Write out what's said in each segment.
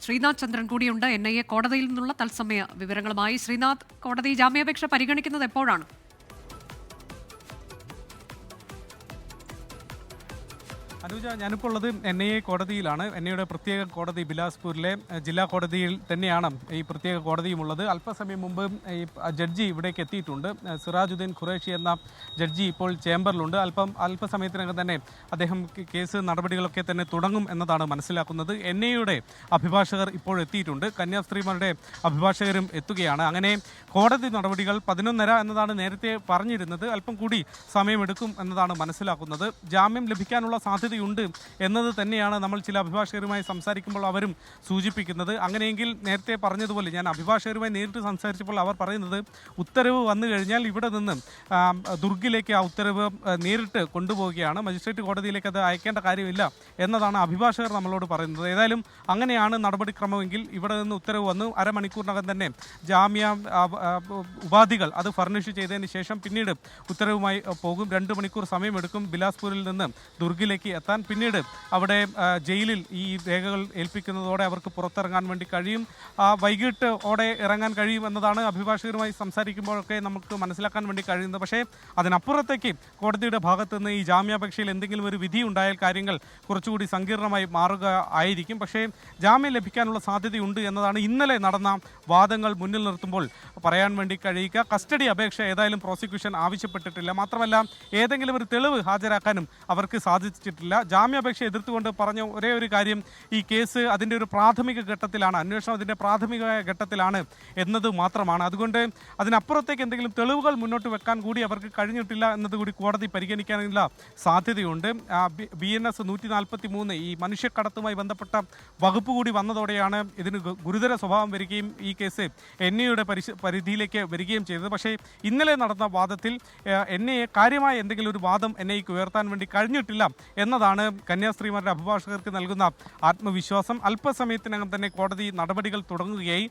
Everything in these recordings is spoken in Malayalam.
ശ്രീനാഥ് ചന്ദ്രൻ കൂടിയുണ്ട്. NIA കോടതിയിൽ നിന്നുള്ള തത്സമയ വിവരങ്ങളുമായി. ശ്രീനാഥ്, കോടതി ജാമ്യാപേക്ഷ പരിഗണിക്കുന്നത് എപ്പോഴാണ്? അനുജ, ഞാനിപ്പോൾ ഉള്ളത് NIA കോടതിയിലാണ്. NIAയുടെ പ്രത്യേക കോടതി ബിലാസ്പൂരിലെ ജില്ലാ കോടതിയിൽ തന്നെയാണ് ഈ പ്രത്യേക കോടതിയുമുള്ളത്. അല്പസമയം മുമ്പ് ഈ ജഡ്ജി ഇവിടേക്ക് എത്തിയിട്ടുണ്ട്. സിറാജുദ്ദീൻ ഖുറേഷി എന്ന ജഡ്ജി ഇപ്പോൾ ചേംബറിലുണ്ട്. അല്പസമയത്തിനകം തന്നെ അദ്ദേഹം കേസ് നടപടികളൊക്കെ തന്നെ തുടങ്ങും എന്നതാണ് മനസ്സിലാക്കുന്നത്. NIAയുടെ അഭിഭാഷകർ ഇപ്പോൾ എത്തിയിട്ടുണ്ട്. കന്യാസ്ത്രീമാരുടെ അഭിഭാഷകരും എത്തുകയാണ്. അങ്ങനെ കോടതി നടപടികൾ 11:30 എന്നതാണ് നേരത്തെ പറഞ്ഞിരുന്നത്. അല്പം കൂടി സമയമെടുക്കും എന്നതാണ് മനസ്സിലാക്കുന്നത്. ജാമ്യം ലഭിക്കാനുള്ള സാധ്യതയുണ്ട് എന്നത് തന്നെയാണ് നമ്മൾ ചില അഭിഭാഷകരുമായി സംസാരിക്കുമ്പോൾ അവരും സൂചിപ്പിക്കുന്നത്. അങ്ങനെയെങ്കിൽ നേരത്തെ പറഞ്ഞതുപോലെ ഞാൻ അഭിഭാഷകരുമായി നേരിട്ട് സംസാരിച്ചപ്പോൾ അവർ പറയുന്നത് ഉത്തരവ് വന്നു കഴിഞ്ഞാൽ ഇവിടെ നിന്ന് ദുർഗിലേക്ക് ആ ഉത്തരവ് നേരിട്ട് കൊണ്ടുപോവുകയാണ്. മജിസ്ട്രേറ്റ് കോടതിയിലേക്ക് അത് അയക്കേണ്ട കാര്യമില്ല എന്നതാണ് അഭിഭാഷകർ നമ്മളോട് പറയുന്നത്. ഏതായാലും അങ്ങനെയാണ് നടപടിക്രമമെങ്കിൽ ഇവിടെ നിന്ന് ഉത്തരവ് വന്നു അരമണിക്കൂറിനകം തന്നെ ജാമ്യ ഉപാധികൾ അത് ഫർണിഷ് ചെയ്തതിന് ശേഷം പിന്നീട് ഉത്തരവുമായി പോകും. 2 മണിക്കൂർ സമയമെടുക്കും ബിലാസ്പൂരിൽ നിന്ന് ദുർഗിലേക്ക് എത്താൻ. പിന്നീട് അവിടെ ജയിലിൽ ഈ രേഖകൾ ഏൽപ്പിക്കുന്നതോടെ അവർക്ക് പുറത്തിറങ്ങാൻ വേണ്ടി കഴിയും. വൈകിട്ട് ഓടെ ഇറങ്ങാൻ കഴിയും എന്നതാണ് അഭിഭാഷകരുമായി സംസാരിക്കുമ്പോഴൊക്കെ നമുക്ക് മനസ്സിലാക്കാൻ വേണ്ടി കഴിയുന്നത്. പക്ഷേ അതിനപ്പുറത്തേക്ക് കോടതിയുടെ ഭാഗത്തു നിന്ന് ഈ ജാമ്യാപേക്ഷയിൽ എന്തെങ്കിലും ഒരു വിധി ഉണ്ടായാൽ കാര്യങ്ങൾ കുറച്ചുകൂടി സങ്കീർണമായി മാറുക ആയിരിക്കും. പക്ഷേ ജാമ്യം ലഭിക്കാനുള്ള സാധ്യതയുണ്ട് എന്നതാണ് ഇന്നലെ നടന്ന വാദങ്ങൾ മുന്നിൽ നിർത്തുമ്പോൾ പറയാൻ വേണ്ടി കഴിയുക. കസ്റ്റഡി അപേക്ഷ ഏതായാലും പ്രോസിക്യൂഷൻ ആവശ്യപ്പെട്ടിട്ടില്ല. മാത്രമല്ല ഏതെങ്കിലും ഒരു തെളിവ് ഹാജരാക്കാനും അവർക്ക് സാധിച്ചിട്ടില്ല. ജാമ്യാപേക്ഷ എതിർത്തുകൊണ്ട് പറഞ്ഞ ഒരേ ഒരു കാര്യം ഈ കേസ് അതിൻ്റെ ഒരു പ്രാഥമിക ഘട്ടത്തിലാണ്, അന്വേഷണം അതിൻ്റെ പ്രാഥമിക ഘട്ടത്തിലാണ് എന്നത് മാത്രമാണ്. അതുകൊണ്ട് അതിനപ്പുറത്തേക്ക് എന്തെങ്കിലും തെളിവുകൾ മുന്നോട്ട് വെക്കാൻ കൂടി അവർക്ക് കഴിഞ്ഞിട്ടില്ല എന്നതുകൂടി കോടതി പരിഗണിക്കാനുള്ള സാധ്യതയുണ്ട്. BNS 143 ഈ മനുഷ്യക്കടത്തുമായി ബന്ധപ്പെട്ട വകുപ്പ് കൂടി വന്നതോടെയാണ് ഇതിന് ഗുരുതര സ്വഭാവം വരികയും ഈ കേസ് NIAയുടെ പരിധിയിലേക്ക് വരികയും ചെയ്തത്. പക്ഷേ ഇന്നലെ നടന്ന വാദത്തിൽ NIA കാര്യമായ എന്തെങ്കിലും ഒരു വാദം NIAക്ക് ഉയർത്താൻ വേണ്ടി കഴിഞ്ഞിട്ടില്ല എന്നതാണ് കന്യാസ്ത്രീമാരുടെ അഭിഭാഷകർക്ക് നൽകുന്ന ആത്മവിശ്വാസം. അല്പസമയത്തിനകം തന്നെ കോടതി നടപടികൾ തുടങ്ങുകയായി.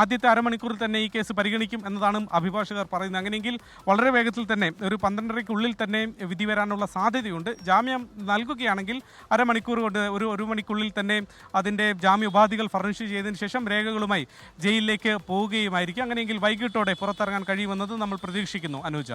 ആദ്യത്തെ അരമണിക്കൂറിൽ തന്നെ ഈ കേസ് പരിഗണിക്കും എന്നതാണ് അഭിഭാഷകർ പറയുന്നത്. അങ്ങനെയെങ്കിൽ വളരെ വേഗത്തിൽ തന്നെ ഒരു 12:30-ക്കുള്ളിൽ തന്നെ വിധി വരാനുള്ള സാധ്യതയുണ്ട്. ജാമ്യം നൽകുകയാണെങ്കിൽ അരമണിക്കൂർ കൊണ്ട് ഒരു മണിക്കുള്ളിൽ തന്നെ അതിൻ്റെ ജാമ്യോപാധികൾ ഫർണിഷ് ചെയ്തതിന് ശേഷം രേഖകളുമായി ജയിലിലേക്ക് പോവുകയുമായിരിക്കും. അങ്ങനെയെങ്കിൽ വൈകിട്ടോടെ പുറത്തിറങ്ങാൻ കഴിയുമെന്നത് നമ്മൾ പ്രതീക്ഷിക്കുന്നു. അനുജ.